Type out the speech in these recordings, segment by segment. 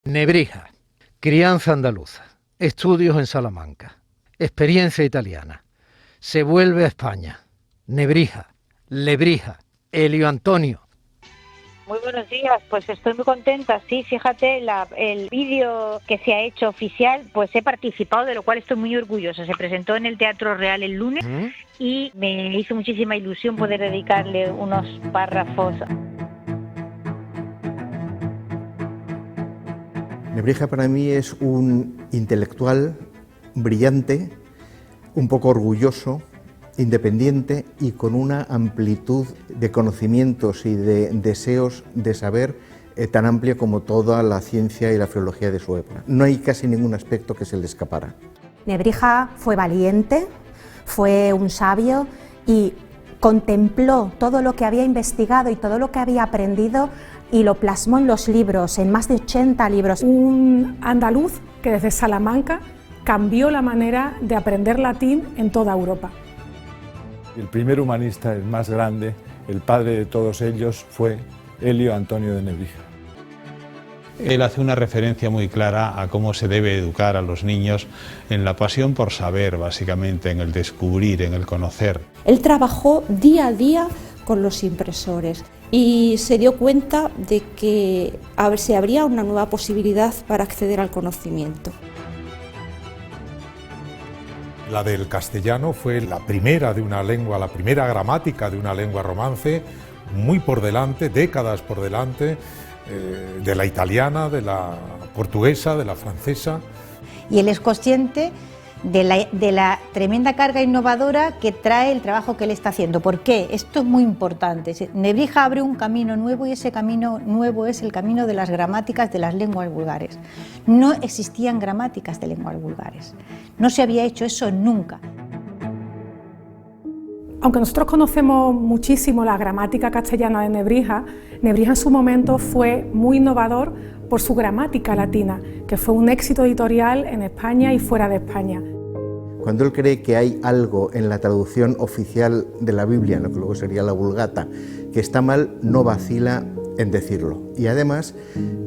Nebrija, crianza andaluza, estudios en Salamanca, experiencia italiana, se vuelve a España, Nebrija, Lebrija, Elio Antonio. Muy buenos días, pues estoy muy contenta, sí, fíjate, el vídeo que se ha hecho oficial, pues he participado, de lo cual estoy muy orgullosa. Se presentó en el Teatro Real el lunes y me hizo muchísima ilusión poder dedicarle unos párrafos. Nebrija para mí es un intelectual brillante, un poco orgulloso, independiente y con una amplitud de conocimientos y de deseos de saber tan amplia como toda la ciencia y la filología de su época. No hay casi ningún aspecto que se le escapara. Nebrija fue valiente, fue un sabio y contempló todo lo que había investigado y todo lo que había aprendido y lo plasmó en los libros, en más de 80 libros. Un andaluz que desde Salamanca cambió la manera de aprender latín en toda Europa. El primer humanista, el más grande, el padre de todos ellos, fue Elio Antonio de Nebrija. Él hace una referencia muy clara a cómo se debe educar a los niños en la pasión por saber, básicamente, en el descubrir, en el conocer. Él trabajó día a día con los impresores y se dio cuenta de que se abría una nueva posibilidad para acceder al conocimiento. La del castellano fue la primera de una lengua, la primera gramática de una lengua romance, muy por delante, décadas por delante, de la italiana, de la portuguesa, de la francesa. Y él es consciente de la tremenda carga innovadora que trae el trabajo que él está haciendo. ¿Por qué? Esto es muy importante. Nebrija abre un camino nuevo y ese camino nuevo es el camino de las gramáticas de las lenguas vulgares. No existían gramáticas de lenguas vulgares. No se había hecho eso nunca. Aunque nosotros conocemos muchísimo la gramática castellana de Nebrija, Nebrija en su momento fue muy innovador por su gramática latina, que fue un éxito editorial en España y fuera de España. Cuando él cree que hay algo en la traducción oficial de la Biblia, lo que luego sería la Vulgata, que está mal, no vacila en decirlo. Y además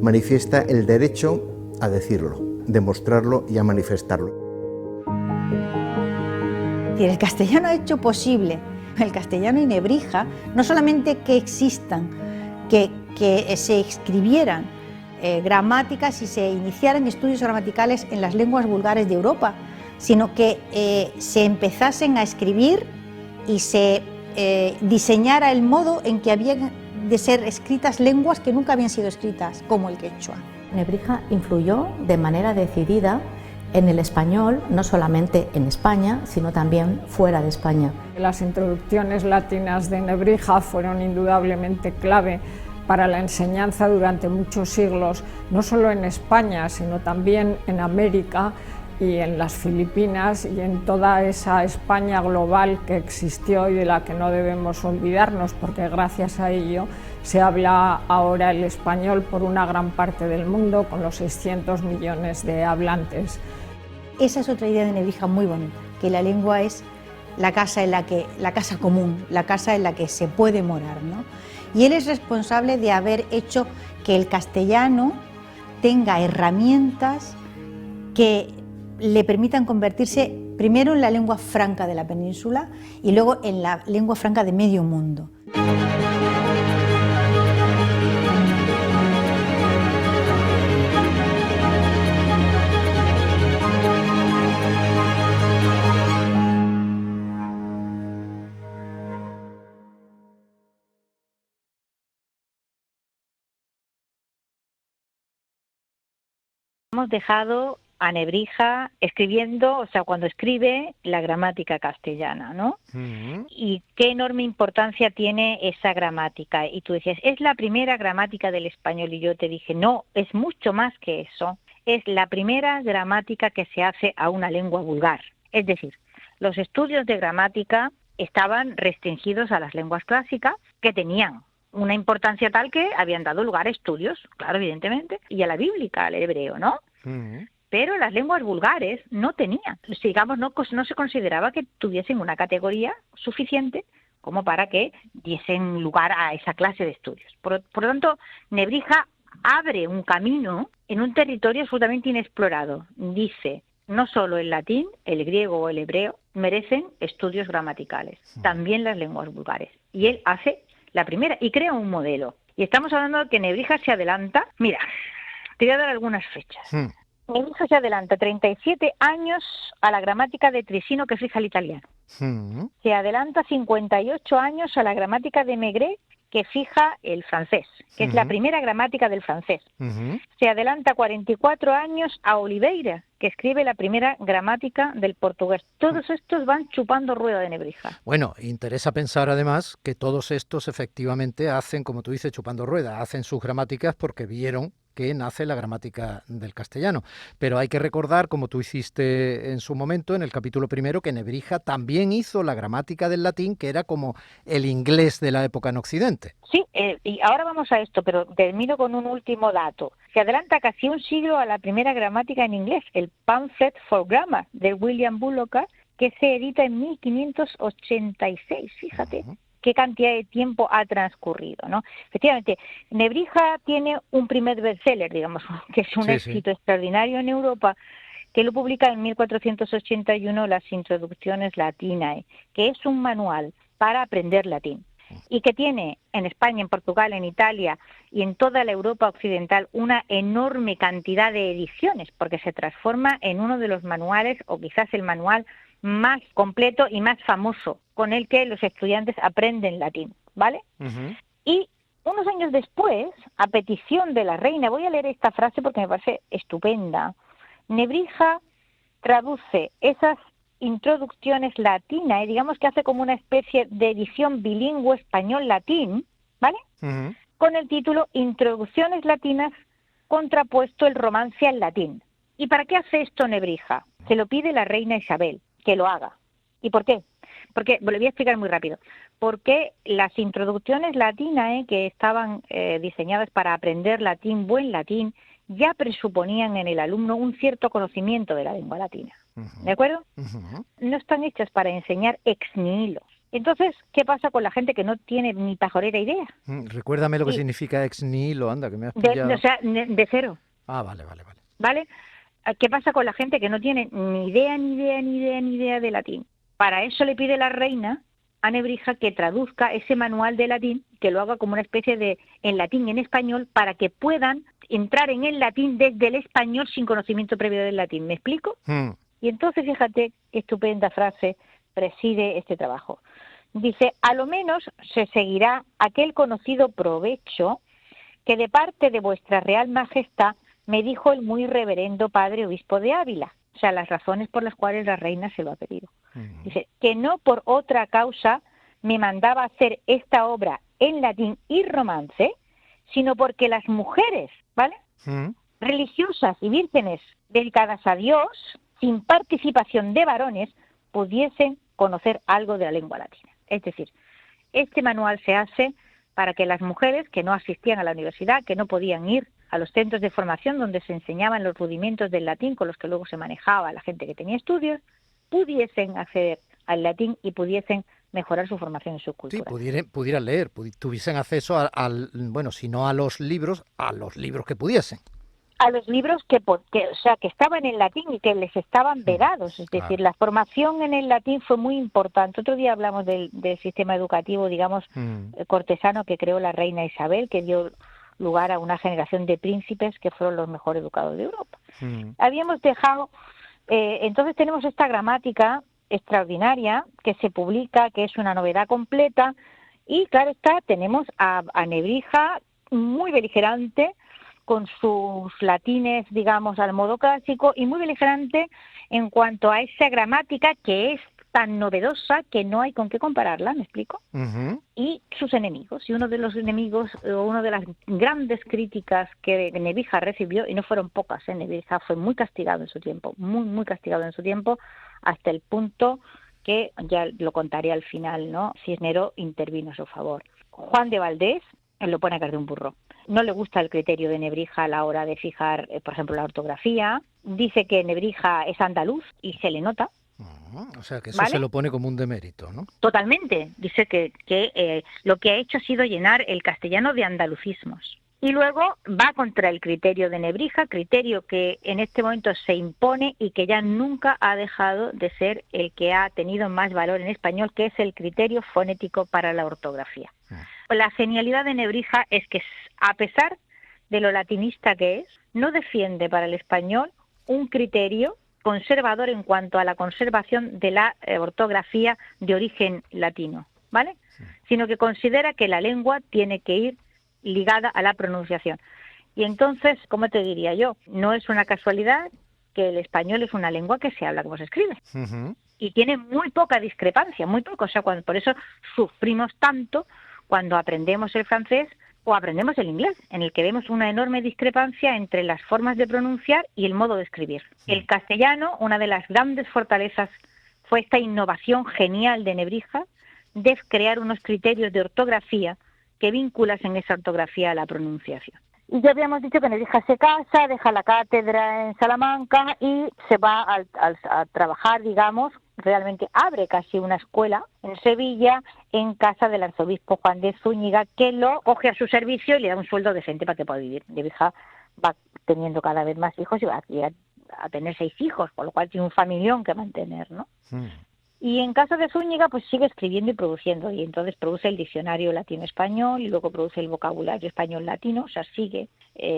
manifiesta el derecho a decirlo, demostrarlo y a manifestarlo. El castellano ha hecho posible, el castellano y Nebrija, no solamente que existan, que se escribieran gramáticas y se iniciaran estudios gramaticales en las lenguas vulgares de Europa, sino que se empezasen a escribir y se diseñara el modo en que habían de ser escritas lenguas que nunca habían sido escritas, como el quechua. Nebrija influyó de manera decidida en el español, no solamente en España, sino también fuera de España. Las introducciones latinas de Nebrija fueron indudablemente clave para la enseñanza durante muchos siglos, no solo en España, sino también en América y en las Filipinas y en toda esa España global que existió y de la que no debemos olvidarnos, porque gracias a ello se habla ahora el español por una gran parte del mundo, con los 600 millones de hablantes. Esa es otra idea de Nebrija muy bonita, que la lengua es la casa común, la casa en la que se puede morar, ¿no? Y él es responsable de haber hecho que el castellano tenga herramientas que le permitan convertirse primero en la lengua franca de la península y luego en la lengua franca de medio mundo. Hemos dejado a Nebrija escribiendo, o sea, cuando escribe la gramática castellana, ¿no? Y qué enorme importancia tiene esa gramática. Y tú decías, es la primera gramática del español, y yo te dije, no, es mucho más que eso. Es la primera gramática que se hace a una lengua vulgar. Es decir, los estudios de gramática estaban restringidos a las lenguas clásicas, que tenían una importancia tal que habían dado lugar a estudios, claro, evidentemente, y a la bíblica, al hebreo, ¿no? Pero las lenguas vulgares no tenían, digamos, no se consideraba que tuviesen una categoría suficiente como para que diesen lugar a esa clase de estudios. Por lo tanto, Nebrija abre un camino en un territorio absolutamente inexplorado. Dice, no solo el latín, el griego o el hebreo merecen estudios gramaticales, también las lenguas vulgares. Y él hace la primera y crea un modelo. Y estamos hablando de que Nebrija se adelanta. Mira, te voy a dar algunas fechas. Nebrija se adelanta 37 años a la gramática de Trisino que fija el italiano. Se adelanta 58 años a la gramática de Maigret que fija el francés, que es la primera gramática del francés. Se adelanta 44 años a Oliveira, que escribe la primera gramática del portugués. Todos estos van chupando rueda de Nebrija. Bueno, interesa pensar además que todos estos efectivamente hacen, como tú dices, chupando rueda, hacen sus gramáticas porque vieron que nace la gramática del castellano. Pero hay que recordar, como tú hiciste en su momento, en el capítulo primero, que Nebrija también hizo la gramática del latín, que era como el inglés de la época en Occidente. Sí, y ahora vamos a esto, pero termino con un último dato. Se adelanta casi un siglo a la primera gramática en inglés, el Pamphlet for Grammar, de William Bullock, que se edita en 1586, fíjate. Qué cantidad de tiempo ha transcurrido, ¿no? Efectivamente, Nebrija tiene un primer bestseller, digamos, que es un éxito extraordinario en Europa, que lo publica en 1481, Las Introducciones Latinae, que es un manual para aprender latín, y que tiene en España, en Portugal, en Italia y en toda la Europa occidental una enorme cantidad de ediciones, porque se transforma en uno de los manuales, o quizás el manual más completo y más famoso con el que los estudiantes aprenden latín, ¿vale? Y unos años después, a petición de la reina, voy a leer esta frase porque me parece estupenda, Nebrija traduce esas introducciones latinas, y digamos que hace como una especie de edición bilingüe español-latín, ¿vale? Con el título Introducciones latinas contrapuesto el romance al latín. ¿Y para qué hace esto Nebrija? Se lo pide la reina Isabel, que lo haga. ¿Y por qué? Porque, lo voy a explicar muy rápido, porque las introducciones latinas que estaban diseñadas para aprender latín, buen latín, ya presuponían en el alumno un cierto conocimiento de la lengua latina, ¿de acuerdo? No están hechas para enseñar ex nihilo. Entonces, ¿qué pasa con la gente que no tiene ni pajorera idea? Recuérdame lo que significa ex nihilo, anda, que me has pillado. O sea, de cero. Ah, vale. ¿Vale? ¿Qué pasa con la gente que no tiene ni idea de latín? Para eso le pide la reina a Nebrija que traduzca ese manual de latín, que lo haga como una especie de en latín y en español, para que puedan entrar en el latín desde el español sin conocimiento previo del latín. ¿Me explico? Y entonces, fíjate qué estupenda frase preside este trabajo. Dice, a lo menos se seguirá aquel conocido provecho que de parte de vuestra Real Majestad me dijo el muy reverendo padre obispo de Ávila. O sea, las razones por las cuales la reina se lo ha pedido. Dice, que no por otra causa me mandaba hacer esta obra en latín y romance, sino porque las mujeres, ¿vale? Religiosas y vírgenes dedicadas a Dios, sin participación de varones, pudiesen conocer algo de la lengua latina. Es decir, este manual se hace para que las mujeres que no asistían a la universidad, que no podían ir a los centros de formación donde se enseñaban los rudimentos del latín con los que luego se manejaba la gente que tenía estudios, pudiesen acceder al latín y pudiesen mejorar su formación y su cultura. Sí, pudieran leer, tuviesen acceso bueno, si no a los libros que pudiesen. A los libros que estaban en latín y que les estaban vedados. Es decir, la formación en el latín fue muy importante. Otro día hablamos del sistema educativo, digamos, cortesano que creó la reina Isabel, que dio lugar a una generación de príncipes que fueron los mejor educados de Europa. Habíamos dejado, entonces tenemos esta gramática extraordinaria que se publica, que es una novedad completa, y claro está, tenemos a Nebrija muy beligerante, con sus latines, digamos, al modo clásico, y muy beligerante en cuanto a esa gramática que es tan novedosa que no hay con qué compararla, ¿me explico? Y sus enemigos. Y uno de los enemigos, una de las grandes críticas que Nebrija recibió, y no fueron pocas, Nebrija fue muy castigado en su tiempo, muy castigado en su tiempo, hasta el punto que, ya lo contaré al final, ¿no? Cisneros intervino a su favor. Juan de Valdés lo pone a caer de un burro. No le gusta el criterio de Nebrija a la hora de fijar, por ejemplo, la ortografía. Dice que Nebrija es andaluz y se le nota. O sea, que eso se lo pone como un demérito, ¿no? Totalmente. Dice que lo que ha hecho ha sido llenar el castellano de andalucismos. Y luego va contra el criterio de Nebrija, criterio que en este momento se impone y que ya nunca ha dejado de ser el que ha tenido más valor en español, que es el criterio fonético para la ortografía. La genialidad de Nebrija es que, a pesar de lo latinista que es, no defiende para el español un criterio conservador en cuanto a la conservación de la ortografía de origen latino, ¿vale? Sino que considera que la lengua tiene que ir ligada a la pronunciación. Y entonces, ¿cómo te diría yo? No es una casualidad que el español es una lengua que se habla como se escribe. Y tiene muy poca discrepancia, muy poco. O sea, por eso sufrimos tanto cuando aprendemos el francés o aprendemos el inglés, en el que vemos una enorme discrepancia entre las formas de pronunciar y el modo de escribir. El castellano, una de las grandes fortalezas fue esta innovación genial de Nebrija de crear unos criterios de ortografía que vinculasen esa ortografía a la pronunciación. Y ya habíamos dicho que Nebrija se casa, deja la cátedra en Salamanca y se va a trabajar, digamos, realmente abre casi una escuela en Sevilla, en casa del arzobispo Juan de Zúñiga, que lo coge a su servicio y le da un sueldo decente para que pueda vivir. Nebrija va teniendo cada vez más hijos y va a tener 6 hijos, por lo cual tiene un familión que mantener, ¿no? Y en casa de Zúñiga pues sigue escribiendo y produciendo, y entonces produce el diccionario latino-español y luego produce el vocabulario español-latino, o sea, sigue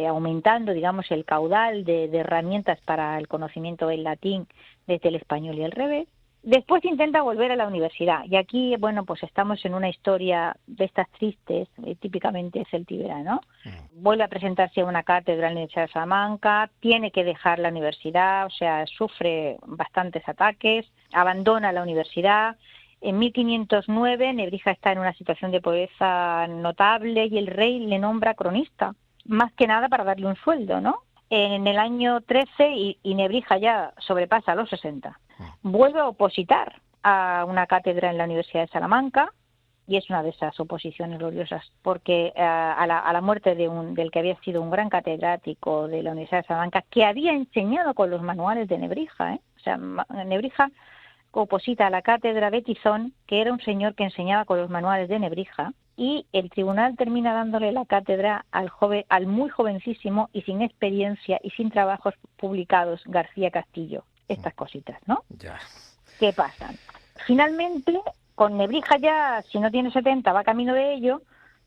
aumentando, digamos, el caudal de herramientas para el conocimiento del latín desde el español y al revés. Después intenta volver a la universidad, y aquí, bueno, pues estamos en una historia de estas tristes, típicamente celtíbera, ¿no? Vuelve a presentarse a una cátedra en la Universidad de Salamanca, tiene que dejar la universidad, o sea, sufre bastantes ataques, abandona la universidad. En 1509 Nebrija está en una situación de pobreza notable y el rey le nombra cronista, más que nada para darle un sueldo, ¿no? En el año 13, y Nebrija ya sobrepasa los 60, vuelve a opositar a una cátedra en la Universidad de Salamanca, y es una de esas oposiciones gloriosas, porque a la muerte del que había sido un gran catedrático de la Universidad de Salamanca, que había enseñado con los manuales de Nebrija, O sea, Nebrija oposita a la cátedra de Tizón, que era un señor que enseñaba con los manuales de Nebrija, y el tribunal termina dándole la cátedra al muy jovencísimo y sin experiencia y sin trabajos publicados García Castillo. Estas cositas, ¿no? Ya. ¿Qué pasan? Finalmente, con Nebrija ya, si no tiene 70, va camino de ello,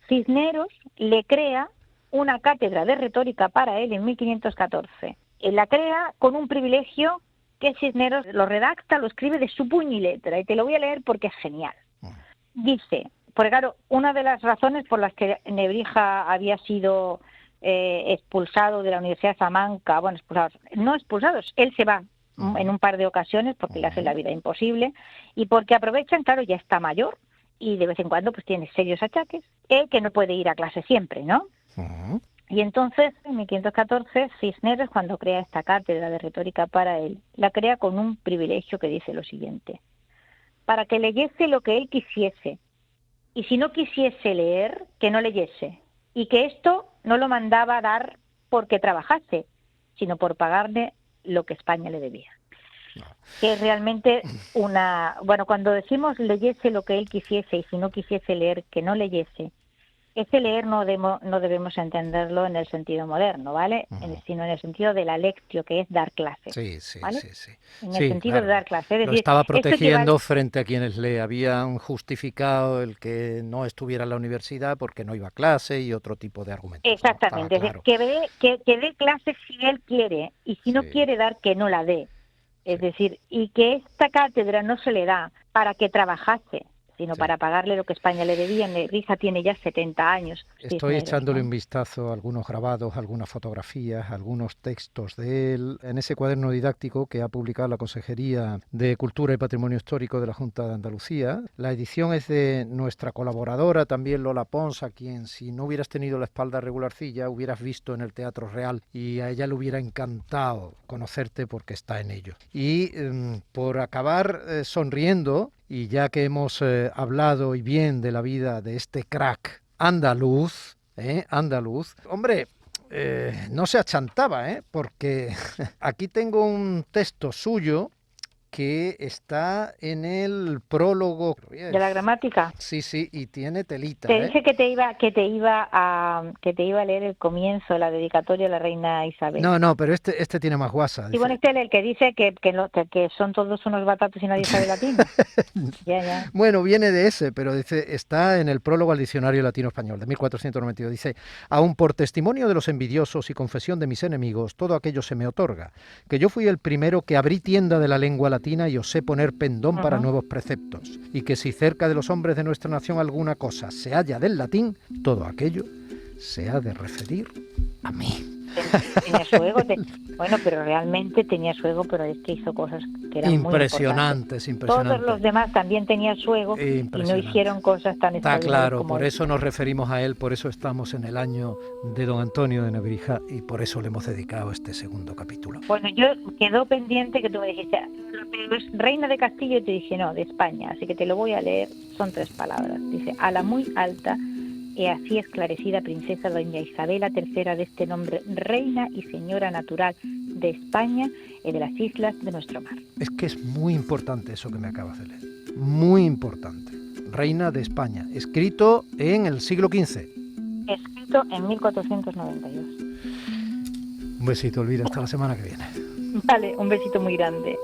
Cisneros le crea una cátedra de retórica para él en 1514. Él la crea con un privilegio que Cisneros lo redacta, lo escribe de su puño y letra, y te lo voy a leer porque es genial. Dice, porque claro, una de las razones por las que Nebrija había sido expulsado de la Universidad de Salamanca, bueno, no expulsados, él se va en un par de ocasiones porque le hace la vida imposible y porque aprovechan, claro, ya está mayor y de vez en cuando pues tiene serios achaques, que no puede ir a clase siempre, ¿no? Y entonces, en 1514, Cisneros, cuando crea esta cátedra de retórica para él, la crea con un privilegio que dice lo siguiente: para que leyese lo que él quisiese, y si no quisiese leer, que no leyese, y que esto no lo mandaba a dar porque trabajase, sino por pagarle lo que España le debía. Que es realmente cuando decimos leyese lo que él quisiese, y si no quisiese leer, que no leyese, ese leer no debemos entenderlo en el sentido moderno, ¿vale? Sino en el sentido de la lectio, que es dar clase. Sí, ¿vale? sí. En el sentido de dar clase. Es decir, lo estaba protegiendo frente a quienes le habían justificado el que no estuviera en la universidad porque no iba a clase y otro tipo de argumentos. Exactamente, claro. que dé clase si él quiere, y si no quiere dar, que no la dé. Es decir, y que esta cátedra no se le da para que trabajase, sino para pagarle lo que España le debía. Nebrija tiene ya 70 años. Estoy echándole un vistazo a algunos grabados, algunas fotografías, algunos textos de él en ese cuaderno didáctico que ha publicado la Consejería de Cultura y Patrimonio Histórico de la Junta de Andalucía. La edición es de nuestra colaboradora, también Lola Pons, a quien, si no hubieras tenido la espalda regularcilla, hubieras visto en el Teatro Real y a ella le hubiera encantado conocerte porque está en ello. Y por acabar sonriendo, y ya que hemos hablado y bien de la vida de este crack andaluz, hombre, no se achantaba, porque aquí tengo un texto suyo que está en el prólogo de la gramática. Sí, y tiene telita. Te dije que te iba a leer el comienzo, la dedicatoria a la reina Isabel. No, pero este tiene más guasa. Y bueno, el que dice que son todos unos batatos y nadie sabe latín. Ya. Bueno, viene de ese, pero dice, está en el prólogo al Diccionario Latino-Español de 1492. Dice: aún por testimonio de los envidiosos y confesión de mis enemigos, todo aquello se me otorga, que yo fui el primero que abrí tienda de la lengua latina y osé poner pendón para nuevos preceptos, y que si cerca de los hombres de nuestra nación alguna cosa se halla del latín, todo aquello se ha de referir a mí. Tenía su ego, bueno, pero realmente tenía su ego, pero es que hizo cosas que eran impresionantes. Todos los demás también tenían su ego y no hicieron cosas tan Está claro, como por él. eso nos referimos a él, por eso estamos en el año de don Antonio de Nebrija y por eso le hemos dedicado este segundo capítulo. Bueno, yo quedó pendiente que tú me dijiste, pero es reina de Castilla, y te dije, no, de España, así que te lo voy a leer, son 3 palabras. Dice: a la muy alta y así esclarecida princesa doña Isabela III, de este nombre, reina y señora natural de España y de las islas de nuestro mar. Es que es muy importante eso que me acabas de leer, muy importante. Reina de España, escrito en el siglo XV. Escrito en 1492. Un besito, Elvira, hasta la semana que viene. Vale, un besito muy grande.